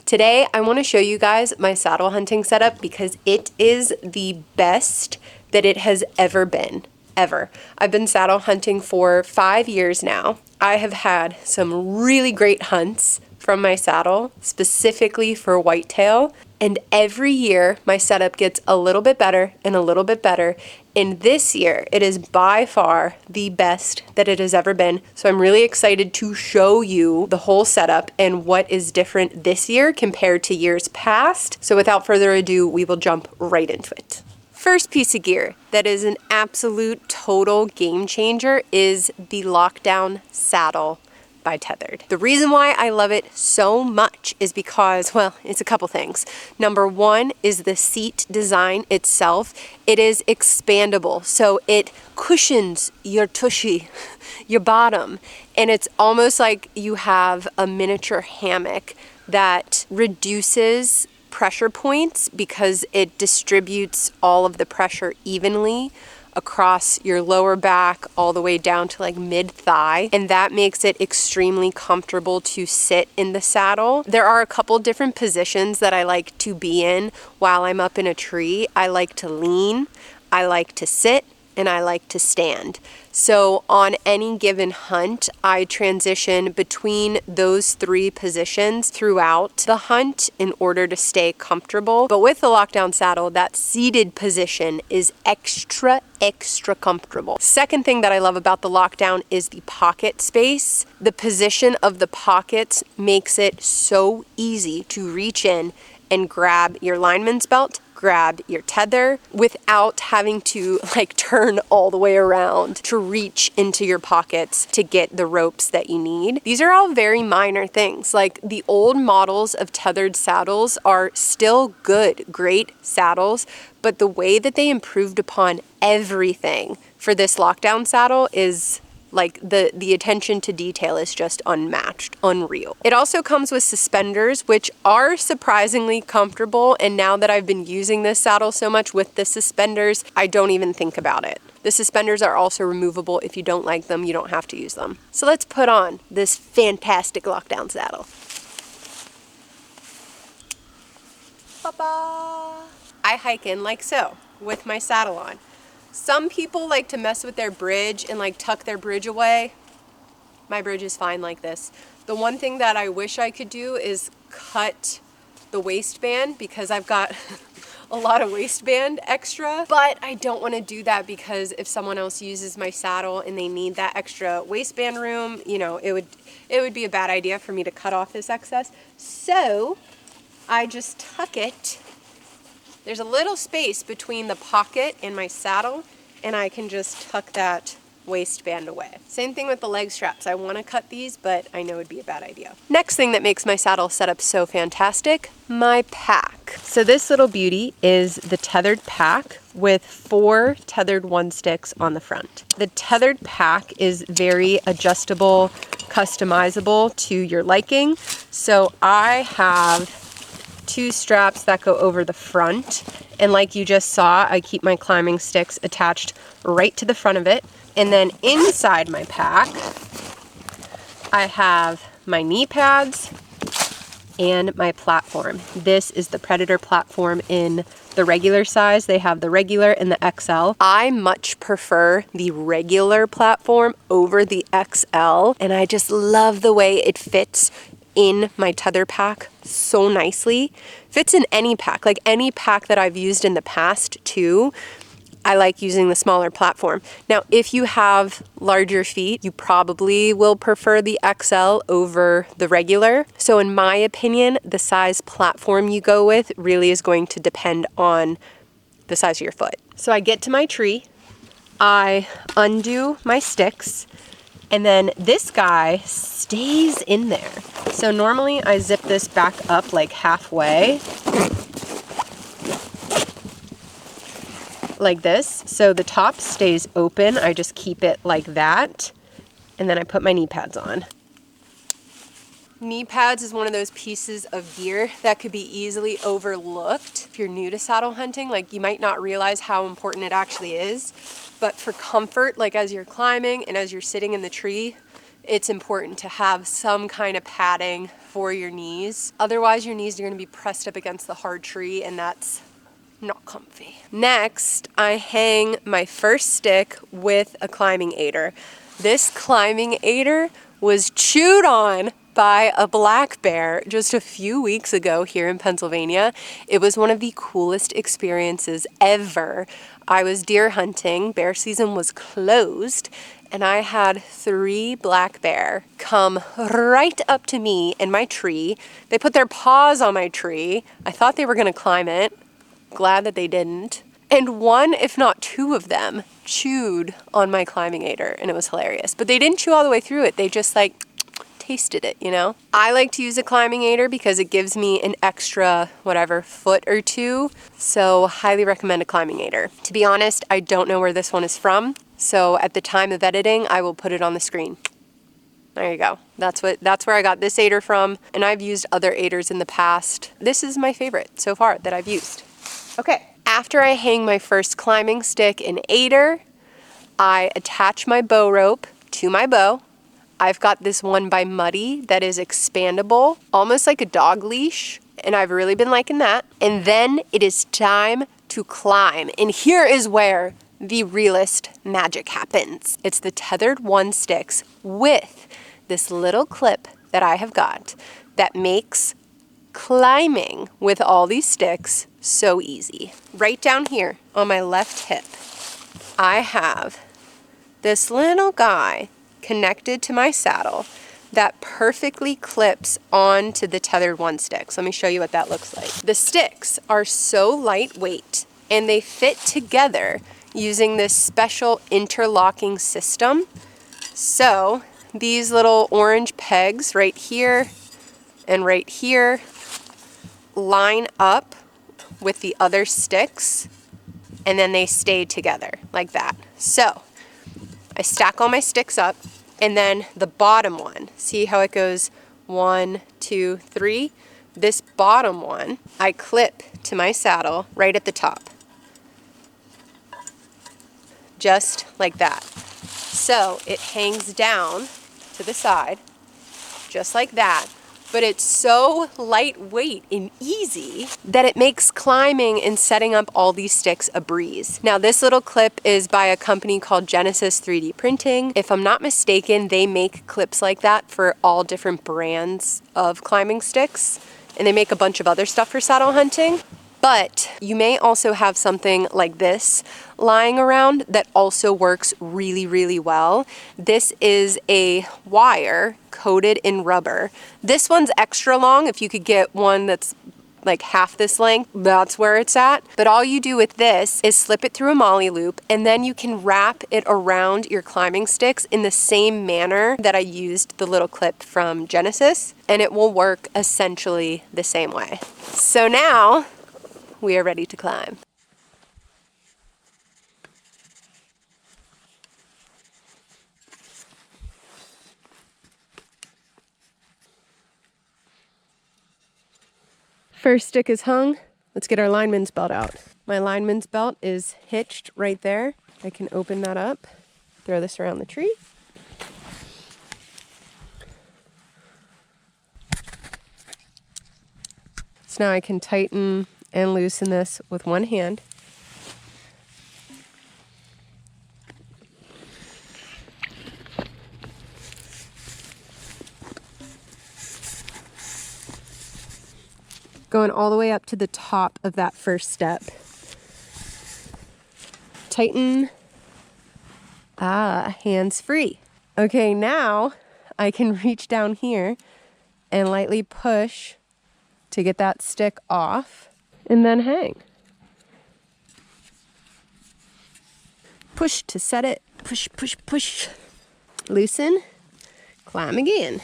Today, I want to show you guys my saddle hunting setup because it is the best that it has ever been, ever. I've been saddle hunting for 5 years now. I have had some really great hunts from my saddle, specifically for whitetail. And every year, my setup gets a little bit better and a little bit better. And this year, it is by far the best that it has ever been. So I'm really excited to show you the whole setup and what is different this year compared to years past. So without further ado, we will jump right into it. First piece of gear that is an absolute total game changer is the Lockdown Saddle by Tethered. The reason why I love it so much is because, well, it's a couple things. Number one is the seat design itself. It is expandable, so it cushions your tushy, your bottom, and it's almost like you have a miniature hammock that reduces pressure points because it distributes all of the pressure evenly across your lower back all the way down to like mid-thigh, and that makes it extremely comfortable to sit in the saddle. There are a couple different positions that I like to be in while I'm up in a tree. I like to lean, I like to sit, and I like to stand. So on any given hunt, I transition between those three positions throughout the hunt in order to stay comfortable. But with the Lockdown Saddle, that seated position is extra comfortable. Second thing that I love about the Lockdown is the pocket space. The position of the pockets makes it so easy to reach in and grab your lineman's belt, grab your tether without having to like turn all the way around to reach into your pockets to get the ropes that you need. These are all very minor things. Like the old models of tethered saddles are still good, great saddles, but the way that they improved upon everything for this Lockdown saddle is like the attention to detail is just unmatched, unreal. It also comes with suspenders, which are surprisingly comfortable. And now that I've been using this saddle so much with the suspenders, I don't even think about it. The suspenders are also removable. If you don't like them, you don't have to use them. So let's put on this fantastic Lockdown saddle. Ba-ba. I hike in like so, with my saddle on. Some people like to mess with their bridge and like tuck their bridge away. My bridge is fine like this. The one thing that I wish I could do is cut the waistband because I've got a lot of waistband extra, but I don't want to do that because if someone else uses my saddle and they need that extra waistband room, you know, it would be a bad idea for me to cut off this excess. So I just tuck it. There's a little space between the pocket and my saddle, and I can just tuck that waistband away. Same thing with the leg straps. I want to cut these, but I know it'd be a bad idea. Next thing that makes my saddle setup so fantastic, my pack. So this little beauty is the Tethered Pack with 4 Tethered One Sticks on the front. The Tethered Pack is very adjustable, customizable to your liking. So I have 2 straps that go over the front, and like you just saw, I keep my climbing sticks attached right to the front of it. And then inside my pack I have my knee pads and my platform. This is the Predator platform in the regular size. They have the regular and the XL. I much prefer the regular platform over the XL, and I just love the way it fits in my tether pack so nicely. Fits in any pack, like any pack that I've used in the past too. I like using the smaller platform. Now, if you have larger feet, you probably will prefer the XL over the regular. So in my opinion, the size platform you go with really is going to depend on the size of your foot. So I get to my tree, I undo my sticks, and then this guy stays in there. So normally I zip this back up like halfway, like this. So the top stays open. I just keep it like that. And then I put my knee pads on. Knee pads is one of those pieces of gear that could be easily overlooked. If you're new to saddle hunting, like you might not realize how important it actually is. But for comfort, like as you're climbing and as you're sitting in the tree, it's important to have some kind of padding for your knees. Otherwise, your knees are going to be pressed up against the hard tree, and that's not comfy. Next, I hang my first stick with a climbing Ater. This climbing Ater was chewed on by a black bear just a few weeks ago here in Pennsylvania. It was one of the coolest experiences ever. I was deer hunting, bear season was closed, and I had 3 black bear come right up to me in my tree. They put their paws on my tree. I thought they were gonna climb it. Glad that they didn't. And 1, if not 2 of them chewed on my climbing Ater, and it was hilarious. But they didn't chew all the way through it. They just like tasted it, you know? I like to use a climbing Ater because it gives me an extra, whatever, foot or 2. So highly recommend a climbing Ater. To be honest, I don't know where this one is from. So at the time of editing, I will put it on the screen. There you go. That's where I got this Ater from. And I've used other Aters in the past. This is my favorite so far that I've used. Okay, after I hang my first climbing stick in Ater, I attach my bow rope to my bow. I've got this one by Muddy that is expandable, almost like a dog leash, and I've really been liking that. And then it is time to climb. And here is where the realest magic happens. It's the Tethered One Sticks with this little clip that I have got that makes climbing with all these sticks so easy. Right down here on my left hip, I have this little guy connected to my saddle that perfectly clips onto the Tethered One Sticks. Let me show you what that looks like. The sticks are so lightweight and they fit together using this special interlocking system. So these little orange pegs right here and right here line up with the other sticks, and then they stay together like that. So I stack all my sticks up, and then the bottom one, see how it goes 1, 2, 3? This bottom one, I clip to my saddle right at the top. Just like that. So it hangs down to the side, just like that. But it's so lightweight and easy that it makes climbing and setting up all these sticks a breeze. Now, this little clip is by a company called Genesis 3D Printing. If I'm not mistaken, they make clips like that for all different brands of climbing sticks, and they make a bunch of other stuff for saddle hunting. But you may also have something like this lying around that also works really, really well. This is a wire coated in rubber. This one's extra long. If you could get one that's like half this length, that's where it's at. But all you do with this is slip it through a molly loop, and then you can wrap it around your climbing sticks in the same manner that I used the little clip from Genesis, and it will work essentially the same way. So now we are ready to climb. First stick is hung. Let's get our lineman's belt out. My lineman's belt is hitched right there. I can open that up, throw this around the tree. So now I can tighten and loosen this with one hand. Going all the way up to the top of that first step. Tighten. Hands free. Okay, now I can reach down here and lightly push to get that stick off, and then hang. Push to set it. Push, push, push. Loosen. Climb again.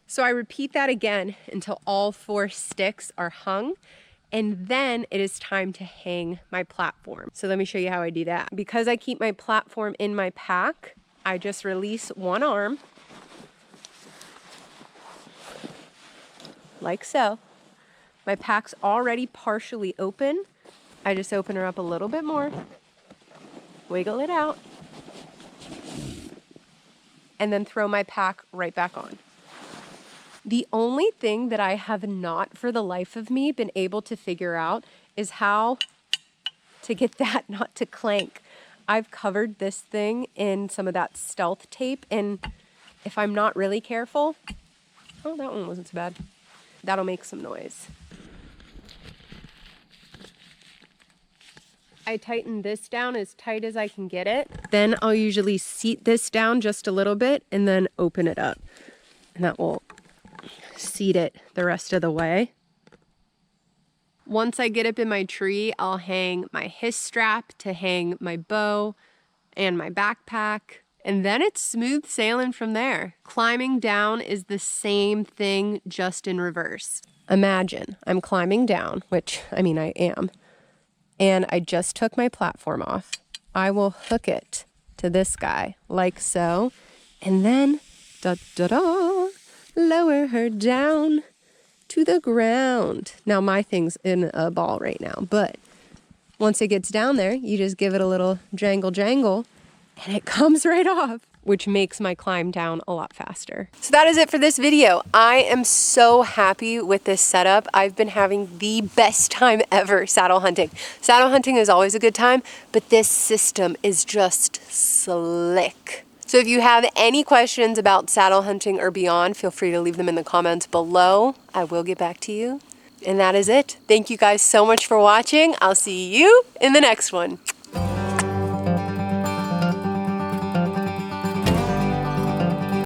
So I repeat that again until all 4 sticks are hung, and then it is time to hang my platform. So let me show you how I do that. Because I keep my platform in my pack, I just release one arm, like so. My pack's already partially open, I just open her up a little bit more, wiggle it out, and then throw my pack right back on. The only thing that I have not, for the life of me, been able to figure out is how to get that not to clank. I've covered this thing in some of that stealth tape, and if I'm not really careful, oh, that one wasn't so bad. That'll make some noise. I tighten this down as tight as I can get it. Then I'll usually seat this down just a little bit and then open it up. And that will seat it the rest of the way. Once I get up in my tree, I'll hang my hiss strap to hang my bow and my backpack. And then it's smooth sailing from there. Climbing down is the same thing, just in reverse. Imagine I'm climbing down, which, I mean, I am. And I just took my platform off. I will hook it to this guy, like so. And then, da-da-da, lower her down to the ground. Now, my thing's in a ball right now, but once it gets down there, you just give it a little jangle, and it comes right off, which makes my climb down a lot faster. So that is it for this video. I am so happy with this setup. I've been having the best time ever saddle hunting. Saddle hunting is always a good time, but this system is just slick. So if you have any questions about saddle hunting or beyond, feel free to leave them in the comments below. I will get back to you. And that is it. Thank you guys so much for watching. I'll see you in the next one.